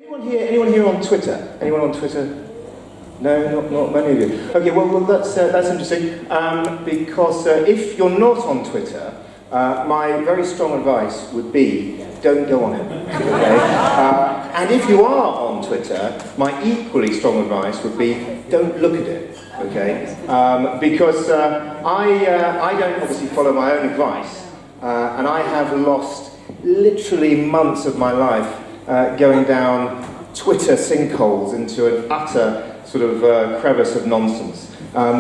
Anyone here on Twitter? Anyone on Twitter? No, not many of you. Okay, well that's interesting, because if you're not on Twitter, my very strong advice would be, don't go on it, okay? And if you are on Twitter, my equally strong advice would be, don't look at it, okay? Because I don't obviously follow my own advice, and I have lost literally months of my life going down Twitter sinkholes into an utter sort of crevice of nonsense.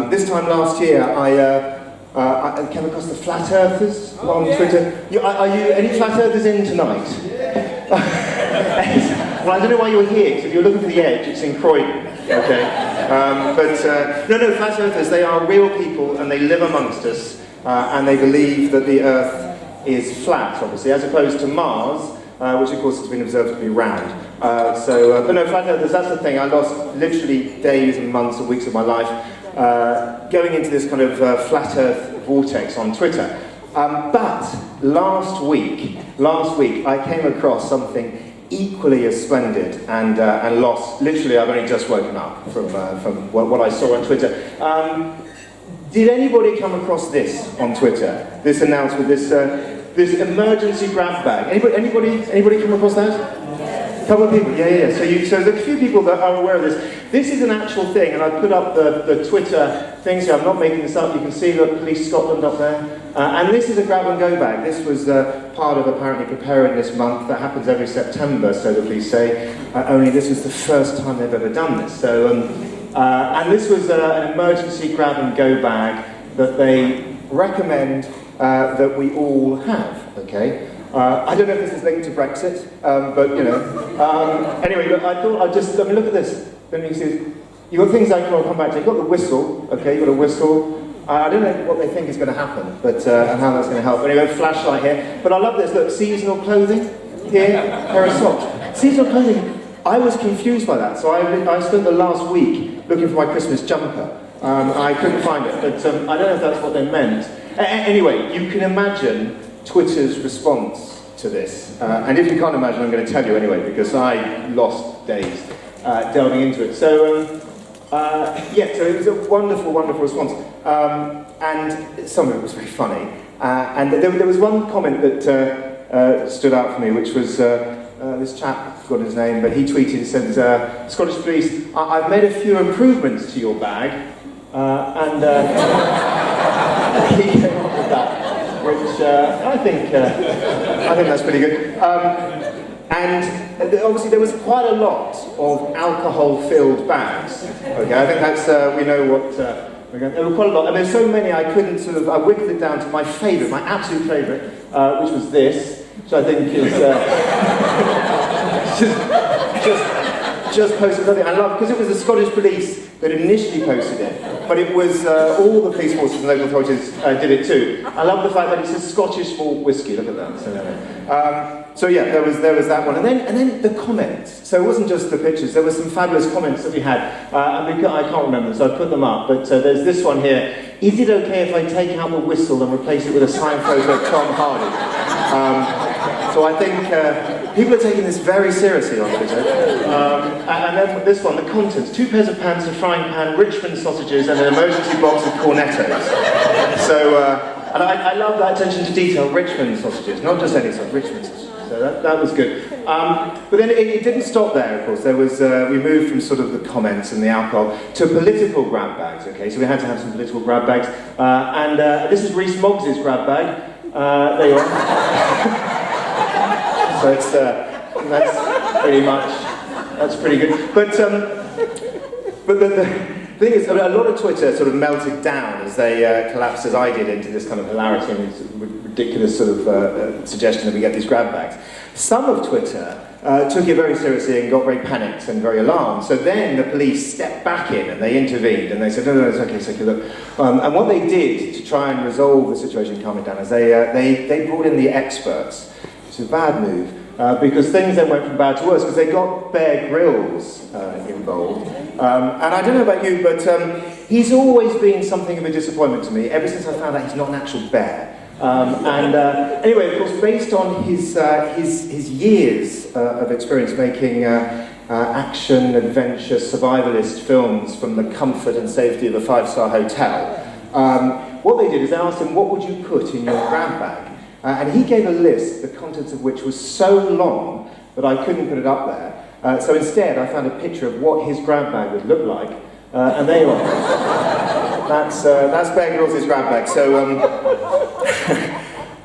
This time last year, I came across the Flat Earthers on Twitter. Are you any Flat Earthers in tonight? Well, I don't know why you're here, because if you're looking for the edge, it's in Croydon, okay? No, Flat Earthers, they are real people, and they live amongst us, and they believe that the Earth is flat, obviously, as opposed to Mars, which of course has been observed to be round. But no, Flat Earthers, that's the thing. I lost literally days and months and weeks of my life going into this kind of Flat Earth vortex on Twitter. But last week, I came across something equally as splendid and lost. Literally, I've only just woken up from what I saw on Twitter. Did anybody come across this on Twitter? This announcement, this emergency grab bag. Anybody come across that? A couple of people, yeah. So there's a few people that are aware of this. This is an actual thing, and I put up the Twitter things here. I'm not making this up. You can see the Police Scotland up there. And this is a grab and go bag. This was part of apparently Preparedness Month that happens every September, so the police say. Only this was the first time they've ever done this. So, and this was an emergency grab and go bag that they recommend that we all have, okay? I don't know if this is linked to Brexit, but you know. Anyway, look, I thought I'd just, look at this. Then you can see, you've got things like, I'll come back to. You've got the whistle, okay, you've got a whistle. I don't know what they think is going to happen, but and how that's going to help. Anyway, flashlight here. But I love this, look, seasonal clothing here, pair of socks. Seasonal clothing, I was confused by that, so I spent the last week looking for my Christmas jumper. I couldn't find it, but I don't know if that's what they meant. Anyway, you can imagine Twitter's response to this. And if you can't imagine, I'm going to tell you anyway, because I lost days delving into it. So, so it was a wonderful, wonderful response. And some of it was very funny. And there was one comment that stood out for me, which was this chap, I forgot his name, but he tweeted, he said, Scottish Police, I've made a few improvements to your bag. He came up with that, which I think that's pretty good. And obviously there was quite a lot of alcohol-filled bags. Okay, I think that's, we know what, there were quite a lot, and there's so many I couldn't I whittled it down to my favourite, my absolute favourite, which was this, which I think is just posted something. I love, because it was the Scottish Police that initially posted it, but it was all the police forces and local authorities did it too. I love the fact that it says Scottish malt whiskey. Look at that. So yeah, there was that one, and then the comments. So it wasn't just the pictures. There were some fabulous comments that we had. I can't remember them, so I put them up. But there's this one here. Is it okay if I take out the whistle and replace it with a signed photo of Tom Hardy? So I think people are taking this very seriously on Twitter. And then this one, the contents: 2 pairs of pants, a frying pan, Richmond sausages, and an emergency box of cornettos. So, and I love that attention to detail, Richmond sausages, not just any sausage, Richmond sausages. So that was good. But then it didn't stop there, of course. There was, we moved from sort of the comments and the alcohol to political grab bags, okay? So we had to have some political grab bags. This is Rees Moggs' grab bag. There you are. So it's, that's pretty good. But the thing is, a lot of Twitter sort of melted down as they collapsed, as I did, into this kind of hilarity and this ridiculous sort of suggestion that we get these grab bags. Some of Twitter took it very seriously and got very panicked and very alarmed. So then the police stepped back in and they intervened and they said, no, it's okay, look. And what they did to try and resolve the situation and calm it down is they brought in the experts. It's a bad move, because things then went from bad to worse, because they got Bear Grylls involved. And I don't know about you, but he's always been something of a disappointment to me, ever since I found out he's not an actual bear. Anyway, of course, based on his years of experience making action, adventure, survivalist films from the comfort and safety of a five-star hotel. What they did is they asked him, what would you put in your grab bag? And he gave a list, the contents of which was so long that I couldn't put it up there. So instead, I found a picture of what his grab bag would look like, and there you are. That's Bear Grylls' grab bag. So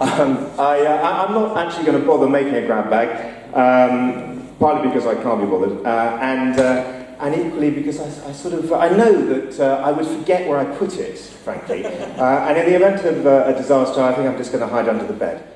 I'm not actually going to bother making a grab bag, partly because I can't be bothered, and equally because I know that I would forget where I put it, frankly. And in the event of a disaster, I think I'm just going to hide under the bed.